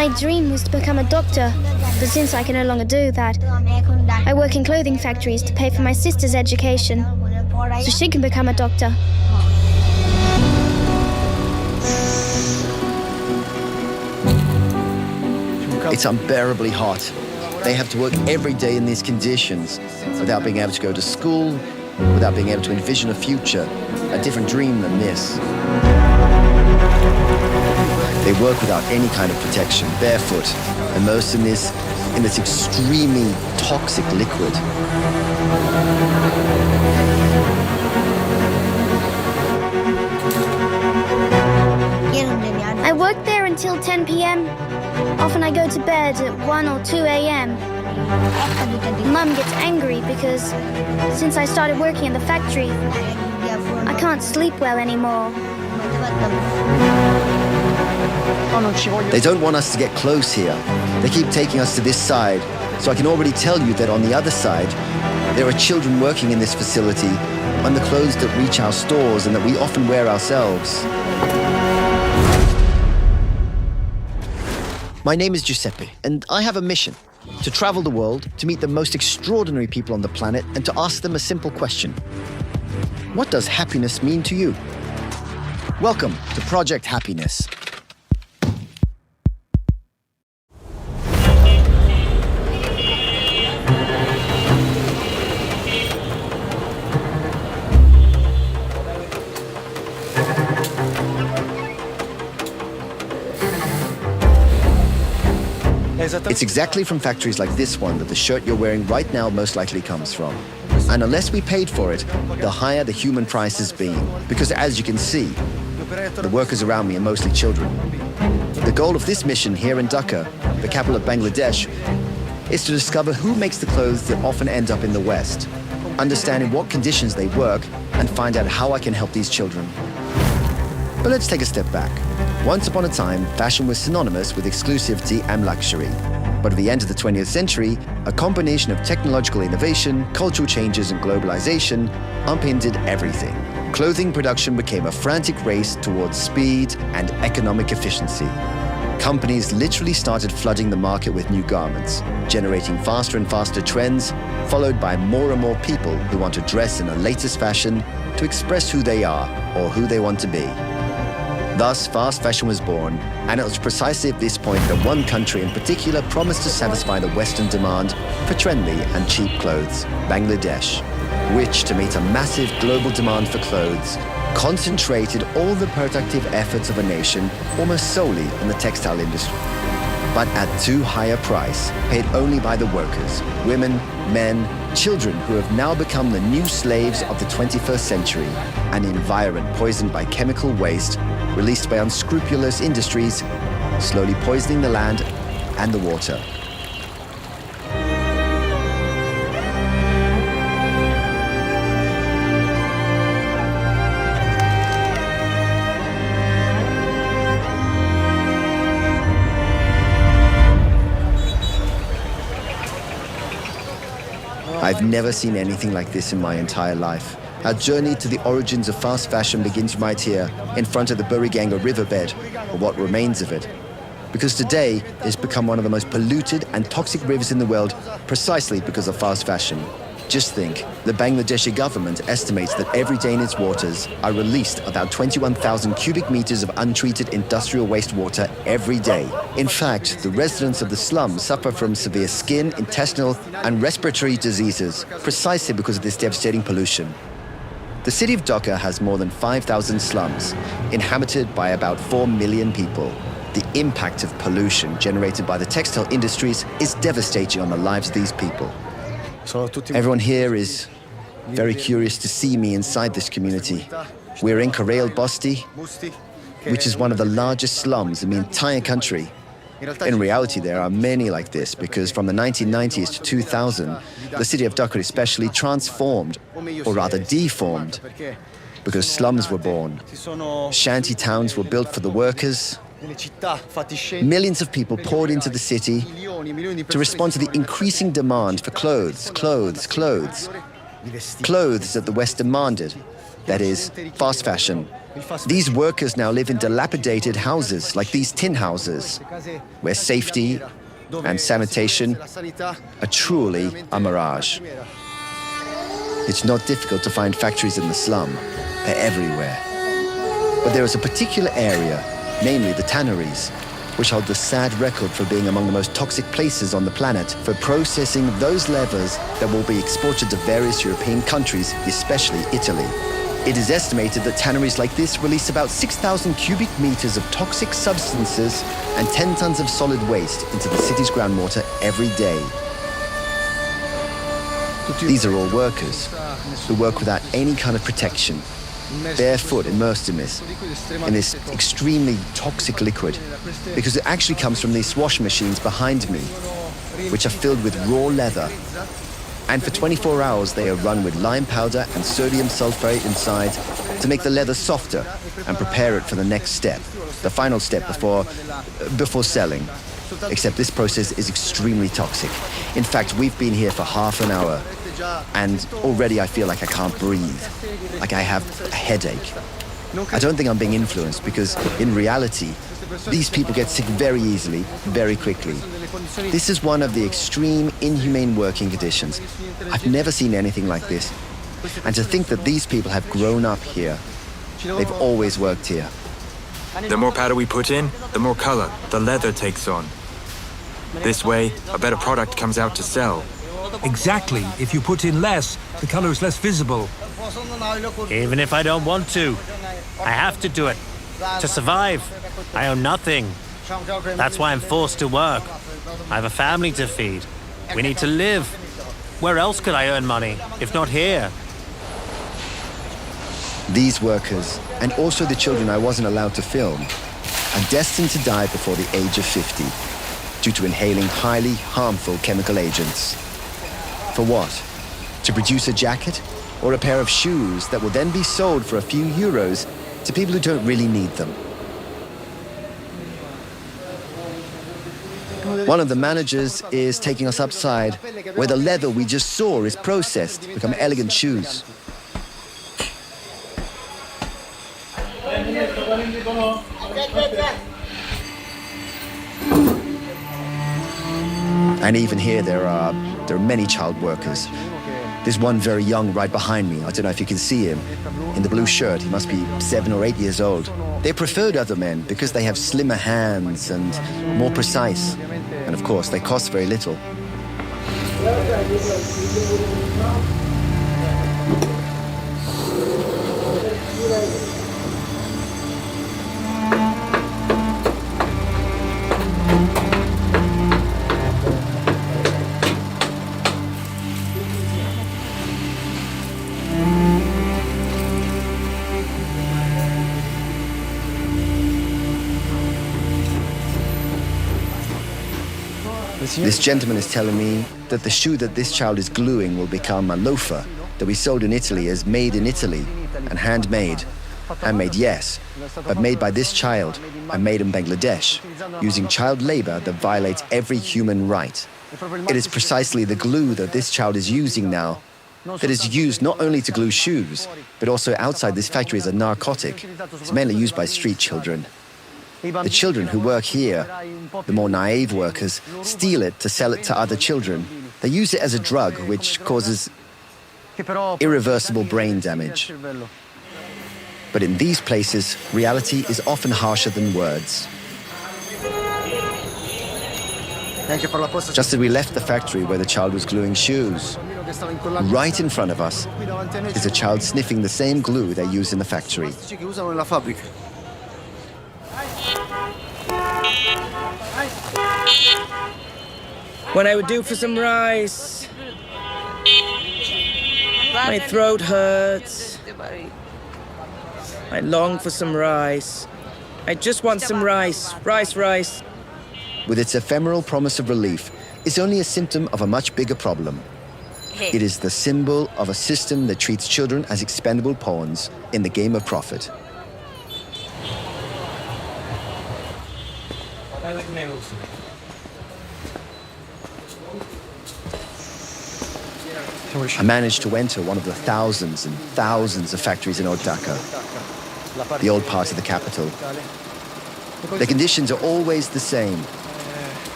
My dream was to become a doctor, but since I can no longer do that, I work in clothing factories to pay for my sister's education, so she can become a doctor. It's unbearably hot. They have to work every day in these conditions without being able to go to school, without being able to envision a future, a different dream than this. They work without any kind of protection, barefoot, immersed in this extremely toxic liquid. I work there until 10 p.m. Often I go to bed at 1 or 2 a.m. Mum gets angry because since I started working in the factory, I can't sleep well anymore. They don't want us to get close here. They keep taking us to this side, so I can already tell you that on the other side, there are children working in this facility on the clothes that reach our stores and that we often wear ourselves. My name is Giuseppe, and I have a mission: to travel the world, to meet the most extraordinary people on the planet, and to ask them a simple question. What does happiness mean to you? Welcome to Project Happiness. It's exactly from factories like this one that the shirt you're wearing right now most likely comes from. And unless we paid for it, the higher the human price has been. Because as you can see, the workers around me are mostly children. The goal of this mission here in Dhaka, the capital of Bangladesh, is to discover who makes the clothes that often end up in the West, understand in what conditions they work, and find out how I can help these children. But let's take a step back. Once upon a time, fashion was synonymous with exclusivity and luxury. But at the end of the 20th century, a combination of technological innovation, cultural changes, and globalization upended everything. Clothing production became a frantic race towards speed and economic efficiency. Companies literally started flooding the market with new garments, generating faster and faster trends, followed by more and more people who want to dress in the latest fashion to express who they are or who they want to be. Thus, fast fashion was born, and it was precisely at this point that one country in particular promised to satisfy the Western demand for trendy and cheap clothes, Bangladesh, which, to meet a massive global demand for clothes, concentrated all the productive efforts of a nation almost solely in the textile industry, but at too high a price, paid only by the workers, women, men, children who have now become the new slaves of the 21st century, an environment poisoned by chemical waste released by unscrupulous industries, slowly poisoning the land and the water. I've never seen anything like this in my entire life. Our journey to the origins of fast fashion begins right here, in front of the Buriganga riverbed, or what remains of it. Because today, it's become one of the most polluted and toxic rivers in the world precisely because of fast fashion. Just think, the Bangladeshi government estimates that every day in its waters are released about 21,000 cubic meters of untreated industrial wastewater every day. In fact, the residents of the slums suffer from severe skin, intestinal, and respiratory diseases precisely because of this devastating pollution. The city of Dhaka has more than 5,000 slums, inhabited by about 4 million people. The impact of pollution generated by the textile industries is devastating on the lives of these people. Everyone here is very curious to see me inside this community. We're in Karayal Basti, which is one of the largest slums in the entire country. In reality, there are many like this because from the 1990s to 2000, the city of Dhaka especially transformed, or rather deformed, because slums were born. Shanty towns were built for the workers. Millions of people poured into the city to respond to the increasing demand for clothes that the West demanded. that is, fast fashion. These workers now live in dilapidated houses, like these tin houses, where safety and sanitation are truly a mirage. It's not difficult to find factories in the slum. They're everywhere. But there is a particular area, namely the tanneries, which hold the sad record for being among the most toxic places on the planet for processing those leathers that will be exported to various European countries, especially Italy. It is estimated that tanneries like this release about 6,000 cubic meters of toxic substances and 10 tons of solid waste into the city's groundwater every day. These are all workers who work without any kind of protection, barefoot, immersed in this extremely toxic liquid, because it actually comes from these wash machines behind me, which are filled with raw leather. And for 24 hours, they are run with lime powder and sodium sulfate inside to make the leather softer and prepare it for the next step, the final step before selling. Except this process is extremely toxic. In fact, we've been here for half an hour, and already I feel like I can't breathe, like I have a headache. I don't think I'm being influenced, because in reality, these people get sick very easily, very quickly. This is one of the extreme, inhumane working conditions. I've never seen anything like this. And to think that these people have grown up here. They've always worked here. The more powder we put in, the more color the leather takes on. This way, a better product comes out to sell. Exactly. If you put in less, the color is less visible. Even if I don't want to, I have to do it. To survive, I own nothing. That's why I'm forced to work. I have a family to feed. We need to live. Where else could I earn money, if not here? These workers, and also the children I wasn't allowed to film, are destined to die before the age of 50 due to inhaling highly harmful chemical agents. For what? To produce a jacket or a pair of shoes that will then be sold for a few euros to people who don't really need them. One of the managers is taking us outside, where the leather we just saw is processed to become elegant shoes. And even here there are many child workers. There's one very young right behind me. I don't know if you can see him. In the blue shirt, he must be 7 or 8 years old. They preferred other men because they have slimmer hands and more precise. And of course, they cost very little. This gentleman is telling me that the shoe that this child is gluing will become a loafer that we sold in Italy as made in Italy and handmade. Handmade, yes, but made by this child and made in Bangladesh, using child labor that violates every human right. It is precisely the glue that this child is using now that is used not only to glue shoes, but also outside this factory as a narcotic. It's mainly used by street children. The children who work here, the more naive workers, steal it to sell it to other children. They use it as a drug which causes irreversible brain damage. But in these places, reality is often harsher than words. Just as we left the factory where the child was gluing shoes, right in front of us is a child sniffing the same glue they use in the factory. What I would do for some rice. My throat hurts. I long for some rice. I just want some rice. Rice. With its ephemeral promise of relief, it's only a symptom of a much bigger problem. It is the symbol of a system that treats children as expendable pawns in the game of profit. I managed to enter one of the thousands and thousands of factories in old Dhaka, the old part of the capital. The conditions are always the same,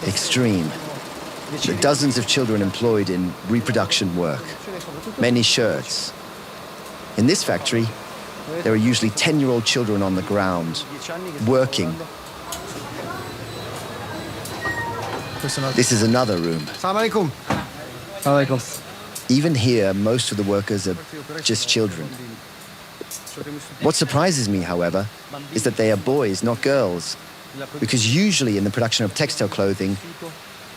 extreme. The dozens of children employed in reproduction work, many shirts. In this factory, there are usually 10-year-old children on the ground, working. This is another room. Even here, most of the workers are just children. What surprises me, however, is that they are boys, not girls. Because usually in the production of textile clothing,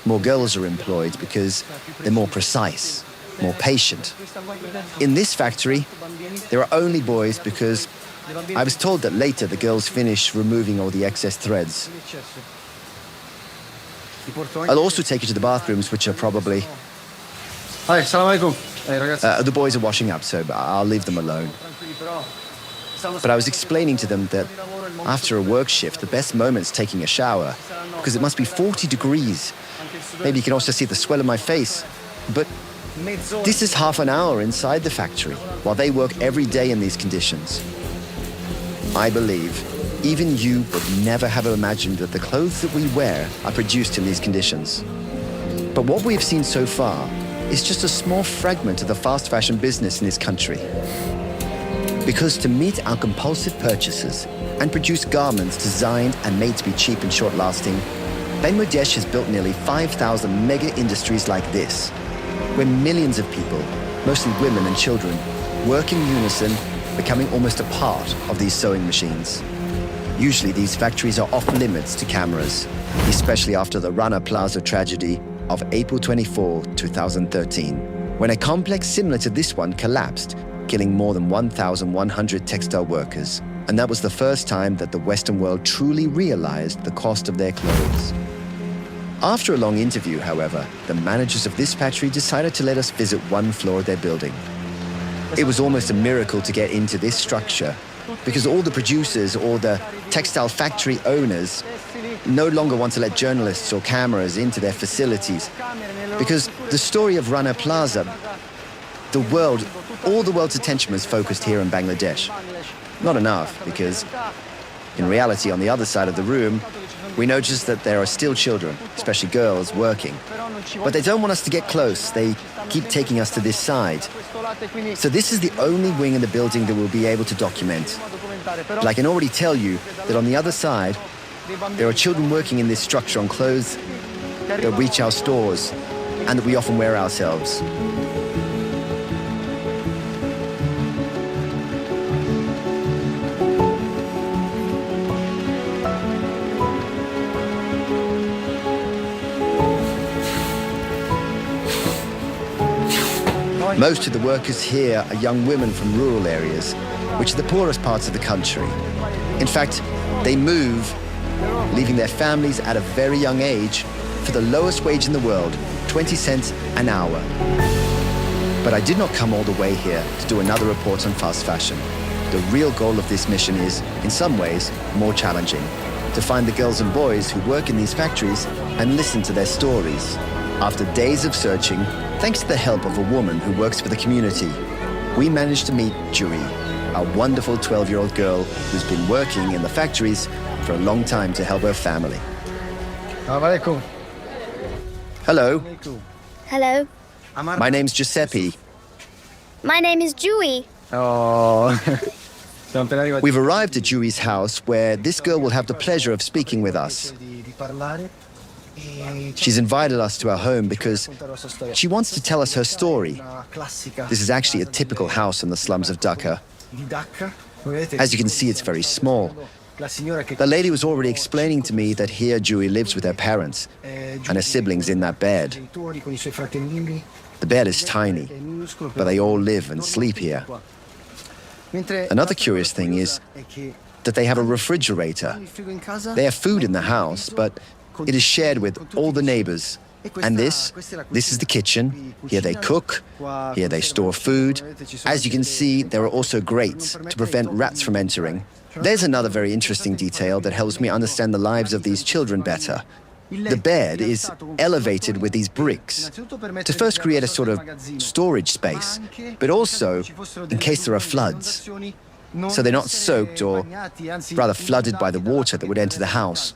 more girls are employed because they're more precise, more patient. In this factory, there are only boys because I was told that later the girls finish removing all the excess threads. I'll also take you to the bathrooms, which are probably... the boys are washing up, so I'll leave them alone. But I was explaining to them that after a work shift, the best moment's taking a shower, because it must be 40 degrees. Maybe you can also see the swell of my face. But this is half an hour inside the factory, while they work every day in these conditions. I believe even you would never have imagined that the clothes that we wear are produced in these conditions. But what we've seen so far is just a small fragment of the fast fashion business in this country. Because to meet our compulsive purchases and produce garments designed and made to be cheap and short-lasting, Bangladesh has built nearly 5,000 mega industries like this, where millions of people, mostly women and children, work in unison, becoming almost a part of these sewing machines. Usually these factories are off limits to cameras, especially after the Rana Plaza tragedy of April 24, 2013, when a complex similar to this one collapsed, killing more than 1,100 textile workers. And that was the first time that the Western world truly realized the cost of their clothes. After a long interview, however, the managers of this factory decided to let us visit one floor of their building. It was almost a miracle to get into this structure, because all the producers or the textile factory owners no longer want to let journalists or cameras into their facilities, because the story of Rana Plaza, all the world's attention was focused here in Bangladesh. Not enough, because in reality, on the other side of the room, we noticed that there are still children, especially girls, working. But they don't want us to get close. They keep taking us to this side. So this is the only wing in the building that we'll be able to document. But I can already tell you that on the other side, there are children working in this structure on clothes that reach our stores and that we often wear ourselves. Most of the workers here are young women from rural areas, which are the poorest parts of the country. In fact, they move, leaving their families at a very young age for the lowest wage in the world, 20 cents an hour. But I did not come all the way here to do another report on fast fashion. The real goal of this mission is, in some ways, more challenging: to find the girls and boys who work in these factories and listen to their stories. After days of searching, thanks to the help of a woman who works for the community, we managed to meet Juri, a wonderful 12-year-old girl who's been working in the factories for a long time to help her family. Hello. Hello. My name's Giuseppe. My name is Jui. We've arrived at Juri's house, where this girl will have the pleasure of speaking with us. She's invited us to our home because she wants to tell us her story. This is actually a typical house in the slums of Dhaka. As you can see, it's very small. The lady was already explaining to me that here Jui lives with her parents and her siblings in that bed. The bed is tiny, but they all live and sleep here. Another curious thing is that they have a refrigerator. They have food in the house, but it is shared with all the neighbors. And this is the kitchen. Here they cook, here they store food. As you can see, there are also grates to prevent rats from entering. There's another very interesting detail that helps me understand the lives of these children better. The bed is elevated with these bricks to first create a sort of storage space, but also in case there are floods, so they're not soaked or rather flooded by the water that would enter the house.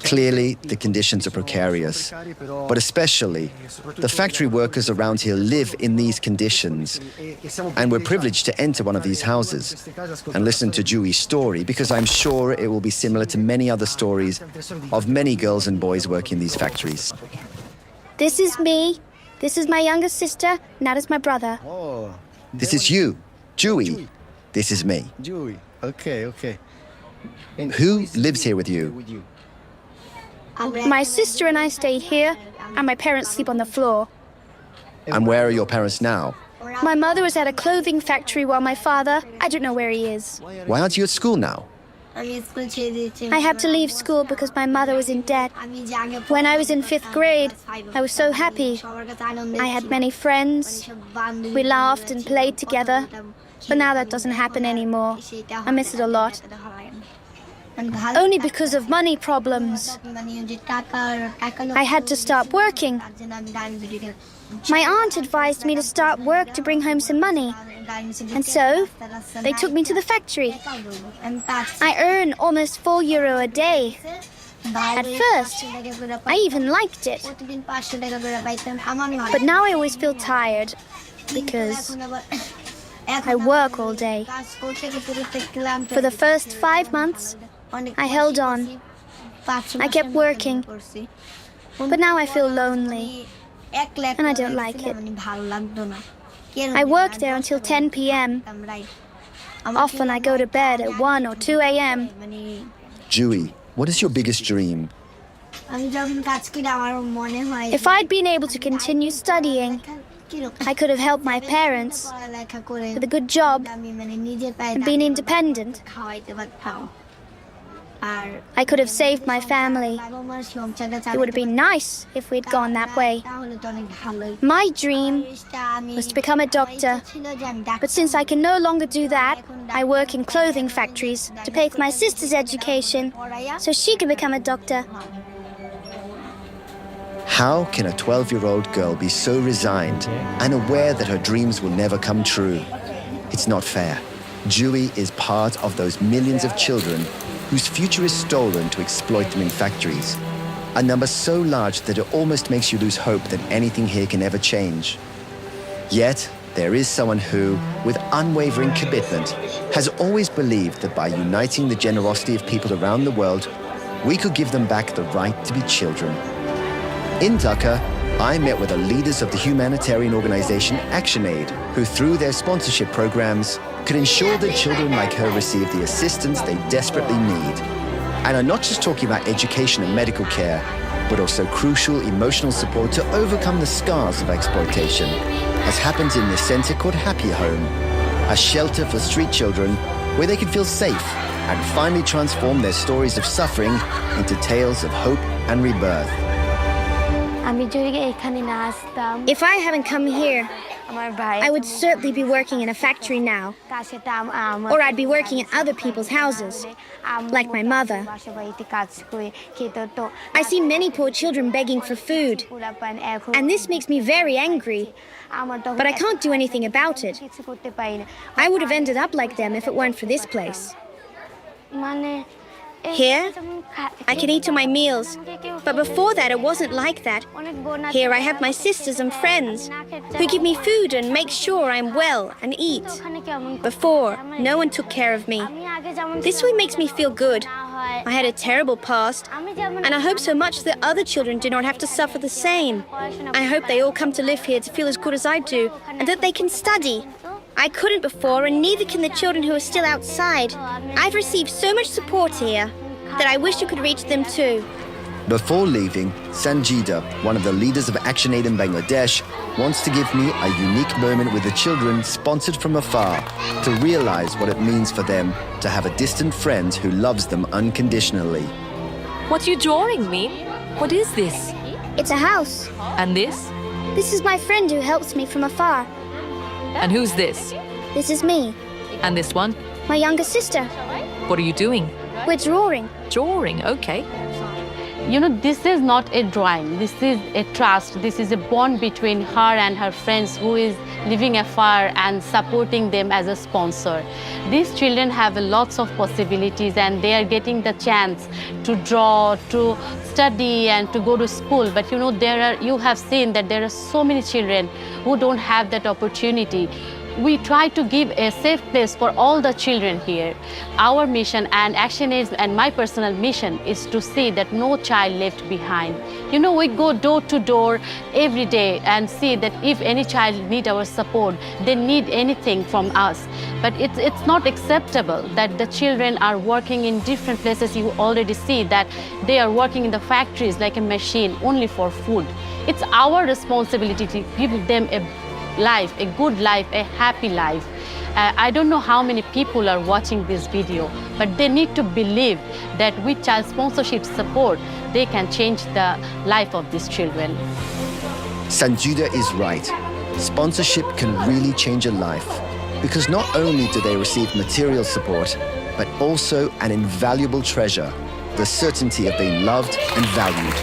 Clearly, the conditions are precarious, but especially the factory workers around here live in these conditions, and we're privileged to enter one of these houses and listen to Jui's story, because I'm sure it will be similar to many other stories of many girls and boys working in these factories. This is me, this is my younger sister, and that is my brother. This is you, Jui. This is me. Okay. Who lives here with you? My sister and I stay here, and my parents sleep on the floor. And where are your parents now? My mother is at a clothing factory while my father, I don't know where he is. Why aren't you at school now? I had to leave school because my mother was in debt. When I was in 5th grade, I was so happy. I had many friends. We laughed and played together. But now that doesn't happen anymore. I miss it a lot. Only because of money problems. I had to stop working. My aunt advised me to start work to bring home some money. And so, they took me to the factory. I earn almost €4 a day. At first, I even liked it. But now I always feel tired because I work all day. For the first 5 months, I held on. I kept working. But now I feel lonely. And I don't like it. I work there until 10 p.m. Often I go to bed at 1 or 2 a.m. Jui, what is your biggest dream? If I'd been able to continue studying, I could have helped my parents with a good job and been independent. I could have saved my family. It would have been nice if we'd gone that way. My dream was to become a doctor, but since I can no longer do that, I work in clothing factories to pay for my sister's education so she can become a doctor. How can a 12-year-old girl be so resigned and aware that her dreams will never come true? It's not fair. Jui is part of those millions of children whose future is stolen to exploit them in factories. A number so large that it almost makes you lose hope that anything here can ever change. Yet, there is someone who, with unwavering commitment, has always believed that by uniting the generosity of people around the world, we could give them back the right to be children. In Dhaka, I met with the leaders of the humanitarian organization ActionAid, who through their sponsorship programs could ensure that children like her receive the assistance they desperately need. And I'm not just talking about education and medical care, but also crucial emotional support to overcome the scars of exploitation, as happens in this center called Happy Home, a shelter for street children where they can feel safe and finally transform their stories of suffering into tales of hope and rebirth. If I hadn't come here, I would certainly be working in a factory now. Or I'd be working in other people's houses, like my mother. I see many poor children begging for food, and this makes me very angry. But I can't do anything about it. I would have ended up like them if it weren't for this place. Here, I can eat on my meals, but before that it wasn't like that. Here I have my sisters and friends who give me food and make sure I'm well and eat. Before, no one took care of me. This way makes me feel good. I had a terrible past, and I hope so much that other children do not have to suffer the same. I hope they all come to live here to feel as good as I do, and that they can study. I couldn't before, and neither can the children who are still outside. I've received so much support here that I wish you could reach them too. Before leaving, Sanjida, one of the leaders of ActionAid in Bangladesh, wants to give me a unique moment with the children sponsored from afar to realize what it means for them to have a distant friend who loves them unconditionally. What are you drawing me? What is this? It's a house. And this? This is my friend who helps me from afar. And who's this? This is me, And this one? my younger sister. What are you doing? We're drawing. Drawing, okay. You know, this is not a drawing, this is a trust, this is a bond between her and her friends who is living afar and supporting them as a sponsor. These children have lots of possibilities and they are getting the chance to draw, to study and to go to school. But you know, you have seen that there are so many children who don't have that opportunity. We try to give a safe place for all the children here. Our mission and action is, and my personal mission is to see that no child left behind. You know, we go door to door every day and see that if any child need our support, they need anything from us. But it's not acceptable that the children are working in different places. You already see that they are working in the factories like a machine only for food. It's our responsibility to give them a life, a good life, a happy life. I don't know how many people are watching this video, but they need to believe that with child sponsorship support, they can change the life of these children. Sanjuda is right. Sponsorship can really change a life because not only do they receive material support, but also an invaluable treasure, the certainty of being loved and valued.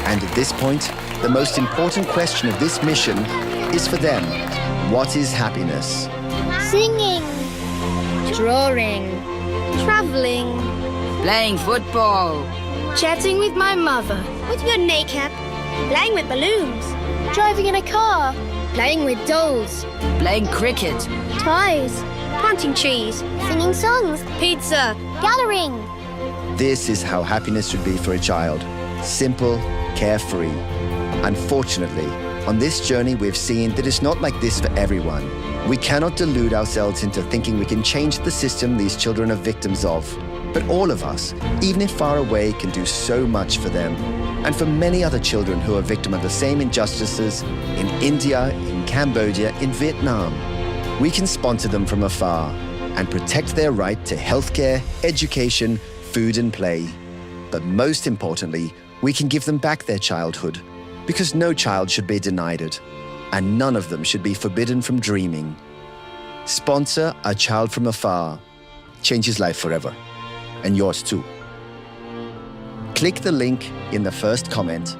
And at this point, the most important question of this mission is for them. What is happiness? Singing, drawing, traveling, playing football, chatting with my mother, with your kneecap, playing with balloons, driving in a car, playing with dolls, playing cricket, toys, planting trees, singing songs, pizza, gathering. This is how happiness should be for a child. Simple, carefree. Unfortunately, on this journey, we've seen that it's not like this for everyone. We cannot delude ourselves into thinking we can change the system these children are victims of. But all of us, even if far away, can do so much for them. And for many other children who are victim of the same injustices in India, in Cambodia, in Vietnam. We can sponsor them from afar and protect their right to healthcare, education, food and play. But most importantly, we can give them back their childhood. Because no child should be denied it, and none of them should be forbidden from dreaming. Sponsor a child from afar. Change his life forever, and yours too. Click the link in the first comment